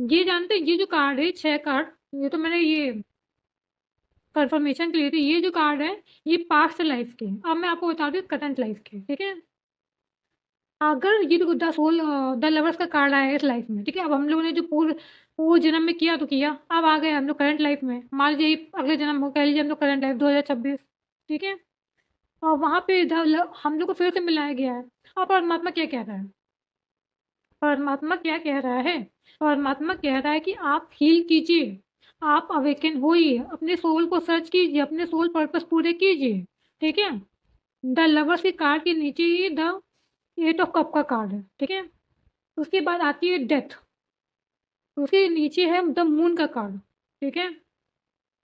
ये जानते हैं, ये जो कार्ड है 6 कार्ड, ये तो मैंने ये कंफर्मेशन के लिए थी। ये जो कार्ड है ये पास्ट लाइफ के, अब मैं आपको बता दूँ करंट लाइफ के, ठीक है। अगर ये जो द लवर्स का कार्ड आया है इस लाइफ में, ठीक है। अब हम लोगों ने जो पूर्व पूर्व जन्म में किया तो किया, अब आ गए हम लोग करंट लाइफ में। मान लीजिए अगले जन्म हो, कह लीजिए हम लोग करंट लाइफ 2026, ठीक है। और वहाँ पे हम लोग को फिर से मिलाया गया है। और परमात्मा क्या कह रहा है? परमात्मा क्या कह रहा है? परमात्मा कह रहा है कि आप हील कीजिए, आप अवेकन होइए, अपने सोल को सर्च कीजिए, अपने सोल पर्पस पूरे कीजिए, ठीक है। द लवर्स की कार्ड के नीचे ही द 8 ऑफ कप का कार्ड है, ठीक है। उसके बाद आती है डेथ, उसके नीचे है द मून का कार्ड, ठीक है।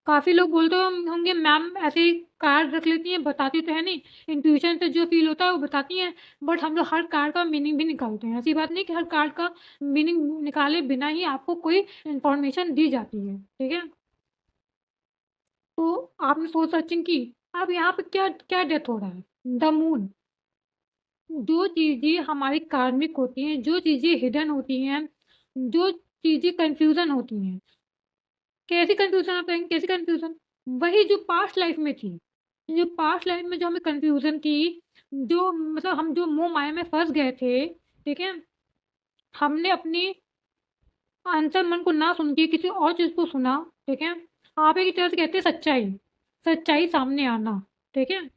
काफ़ी लोग बोलते होंगे मैम ऐसे ही कार्ड रख लेती हैं, बताती तो है नहीं, इंट्यूशन से जो फील होता है वो बताती हैं। बट हम लोग हर कार्ड का मीनिंग भी निकालते हैं। ऐसी बात नहीं कि हर कार्ड का मीनिंग निकाले बिना ही आपको कोई इन्फॉर्मेशन दी जाती है, ठीक है। तो आपने सोच सर्चिंग की। अब यहाँ पे क्या क्या डेथ हो रहा है? The moon. जो चीज़ें हमारी कार्मिक होती हैं, जो चीज़ें हिडन होती हैं, जो चीज़ें कन्फ्यूज़न होती हैं, कैसी कन्फ्यूज़न आप कहेंगे, कैसी कन्फ्यूज़न? वही जो पास्ट लाइफ़ में थी। जो पास्ट लाइफ़ में जो हमें कन्फ्यूज़न थी, जो मतलब हम जो मोह माया में फँस गए थे, ठीक है? हमने अपनी आंसर मन को ना सुन के किसी और चीज़ को सुना, ठीक है? आप एक तरह से कहते हैं सच्चाई, सच्चाई सामने आना, ठीक है?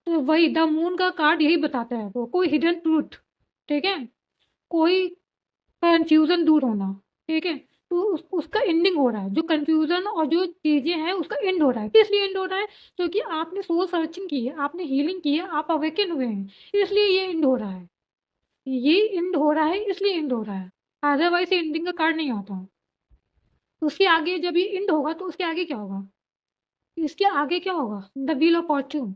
तो वही द मून का कार्ड यही बताता है, वो कोई हिडन ट्रूथ, ठीक है। कोई कन्फ्यूजन दूर होना, ठीक है। तो उसका एंडिंग हो रहा है, जो कन्फ्यूजन और जो चीजें हैं उसका एंड हो रहा है। किस लिए एंड हो रहा है? क्योंकि आपने सोल सर्चिंग की है, आपने हीलिंग की है, आप अवेकन हुए हैं, इसलिए ये एंड हो रहा है। ये एंड हो रहा है इसलिए एंड हो रहा है, अदरवाइज एंडिंग का कार्ड नहीं आता। तो उसके आगे जब ये एंड होगा तो उसके आगे क्या होगा? इसके आगे क्या होगा? The wheel of Fortune.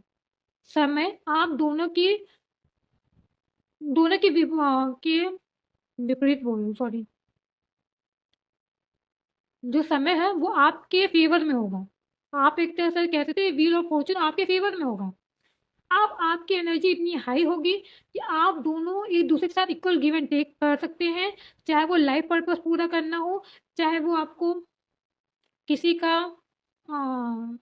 समय आप दोनों की के विपरीत बोल रही हूँ, सॉरी। जो समय है वो आपके फेवर में होगा। आप एक तरह से कहते थे व्हील ऑफ फॉर्चून आपके फेवर में होगा। अब आपकी एनर्जी इतनी हाई होगी कि आप दोनों एक दूसरे के साथ इक्वल गिव एंड टेक कर सकते हैं। चाहे वो लाइफ पर्पस पूरा करना हो, चाहे वो आपको किसी का आ,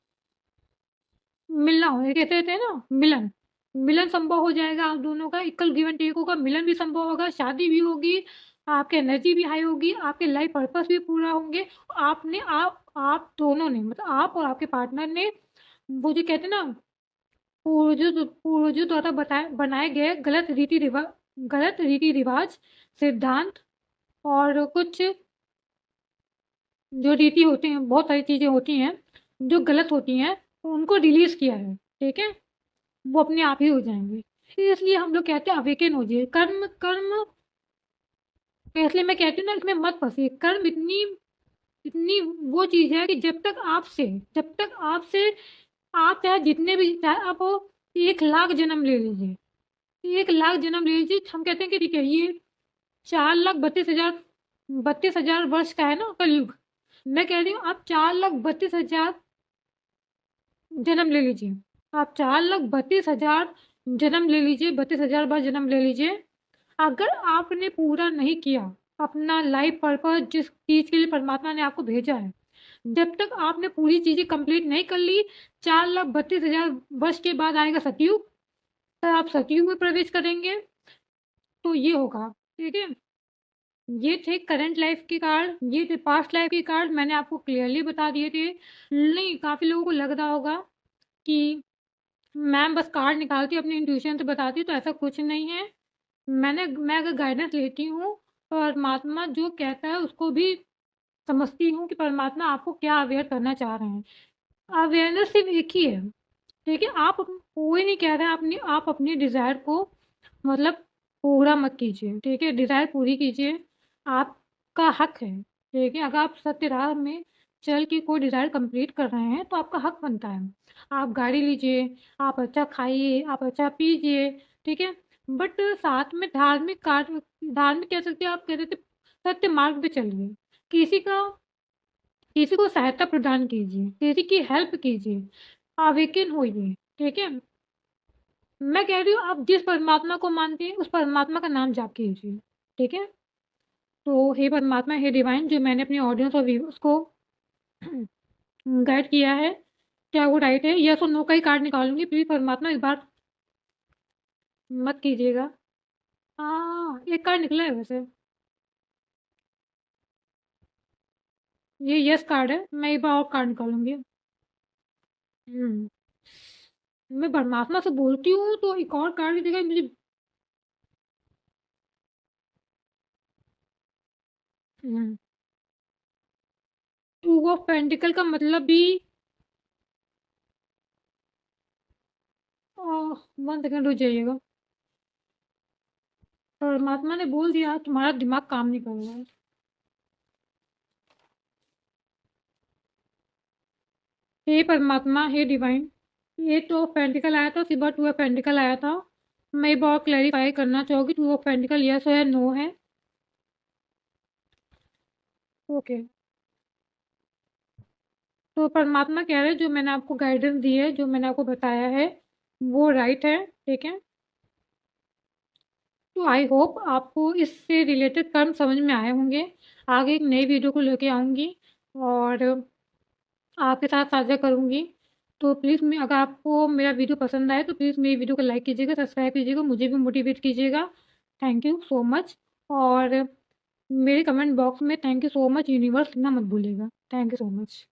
मिलना हो, ये कहते थे ना मिलन, मिलन संभव हो जाएगा। आप दोनों का इक्वल गिव एंड टेक होगा, मिलन भी संभव होगा, शादी भी होगी, आपकी एनर्जी भी हाई होगी, आपके लाइफ पर्पस भी पूरा होंगे। आप दोनों ने, मतलब आप और आपके पार्टनर ने, वो जो कहते हैं ना, पूर्वजों द्वारा बताए बनाए गए गलत रीति रिवाज, सिद्धांत और कुछ जो रीति होती हैं, बहुत सारी चीज़ें होती हैं जो गलत होती हैं, उनको रिलीज़ किया है, ठीक है? वो अपने आप ही हो जाएँगे। इसलिए हम लोग कहते हैं अवेकन हो जाइए। कर्म कर्म इसलिए मैं कहती हूँ ना, इसमें मत फँसिए। कर्म इतनी इतनी वो चीज़ है कि जब तक आपसे आप चाहे जितने भी, चाहे आप 1 लाख जन्म ले लीजिए, 1 लाख जन्म ले लीजिए, हम कहते हैं कि ठीक है ये 4,32,000 वर्ष का है ना कलयुग। मैं कह रही हूँ आप 4,32,000 जन्म ले लीजिए। आप 4,32,000 जन्म ले लीजिए, 32,000 बार जन्म ले लीजिए। अगर आपने पूरा नहीं किया अपना लाइफ पर्पस, जिस चीज़ के लिए परमात्मा ने आपको भेजा है, जब तक आपने पूरी चीज़ें कंप्लीट नहीं कर ली, 4,32,000 वर्ष के बाद आएगा सतयुग, तब आप सतयुग में प्रवेश करेंगे। तो ये होगा, ठीक है। ये थे करंट लाइफ के कार्ड, ये थे पास्ट लाइफ के कार्ड, मैंने आपको क्लियरली बता दिए थे। नहीं, काफ़ी लोगों को लग रहा होगा कि मैम बस कार्ड निकालती अपनी इंट्यूशन से बताती, तो ऐसा कुछ नहीं है। मैं अगर गाइडेंस लेती हूँ, परमात्मा जो कहता है उसको भी समझती हूँ कि परमात्मा आपको क्या अवेयर करना चाह रहे हैं। अवेयरनेस सिर्फ एक ही है, ठीक है। कोई नहीं कह रहा है अपनी, आप अपनी डिज़ायर को मतलब पूरा मत कीजिए, ठीक है। डिज़ायर पूरी कीजिए, आपका हक है, ठीक है। अगर आप सत्य राह में चल के कोई डिज़ायर कंप्लीट कर रहे हैं तो आपका हक बनता है। आप गाड़ी लीजिए, आप अच्छा खाइए, आप अच्छा पीजिए, ठीक है। बट साथ में धार्मिक कह सकते हैं, आप कह सकते सत्य मार्ग पे चलिए। किसी का किसी को सहायता प्रदान कीजिए, किसी की हेल्प कीजिए, अवेकन होइए, ठीक है। मैं कह रही हूँ आप जिस परमात्मा को मानते हैं उस परमात्मा का नाम जाप कीजिए, ठीक है। तो हे परमात्मा, हे डिवाइन, जो मैंने अपनी ऑडियंस और व्यूअर्स को गाइड किया है, क्या वो राइट है? यस और नो का ही कार्ड निकालूंगी। प्लीज परमात्मा इस बार मत कीजिएगा। एक कार्ड निकला है वैसे। ये यस कार्ड है। मैं एक बार और कार्ड निकालूंगी। हम्म मैं परमात्मा से बोलती हूँ तो एक और कार्ड की जगह मुझे टू ऑफ पेंटिकल का मतलब भी 1 सेकंड रुक जाइएगा। परमात्मा ने बोल दिया तुम्हारा दिमाग काम नहीं कर रहा है। हे परमात्मा, हे डिवाइन, ये टू ऑफ पेंटिकल आया था, सिर्फ टू ऑफ पेंटिकल आया था। मैं बहुत क्लैरिफाई करना चाहूँगी, टू ऑफ पेंटिकल यस है नो है? ओके। तो परमात्मा कह रहे हैं जो मैंने आपको गाइडेंस दी है, जो मैंने आपको बताया है, वो राइट है। ठीक है। तो आई होप आपको इससे रिलेटेड टर्म समझ में आए होंगे। आगे एक नई वीडियो को लेके आऊँगी और आपके साथ साझा करूँगी। तो प्लीज़ मैं अगर आपको मेरा वीडियो पसंद आए तो प्लीज़ मेरी वीडियो को लाइक कीजिएगा, सब्सक्राइब कीजिएगा, मुझे भी मोटिवेट कीजिएगा। Thank you so much. और मेरे कमेंट बॉक्स में thank you so much universe लिखना मत भूलिएगा। Thank you so much.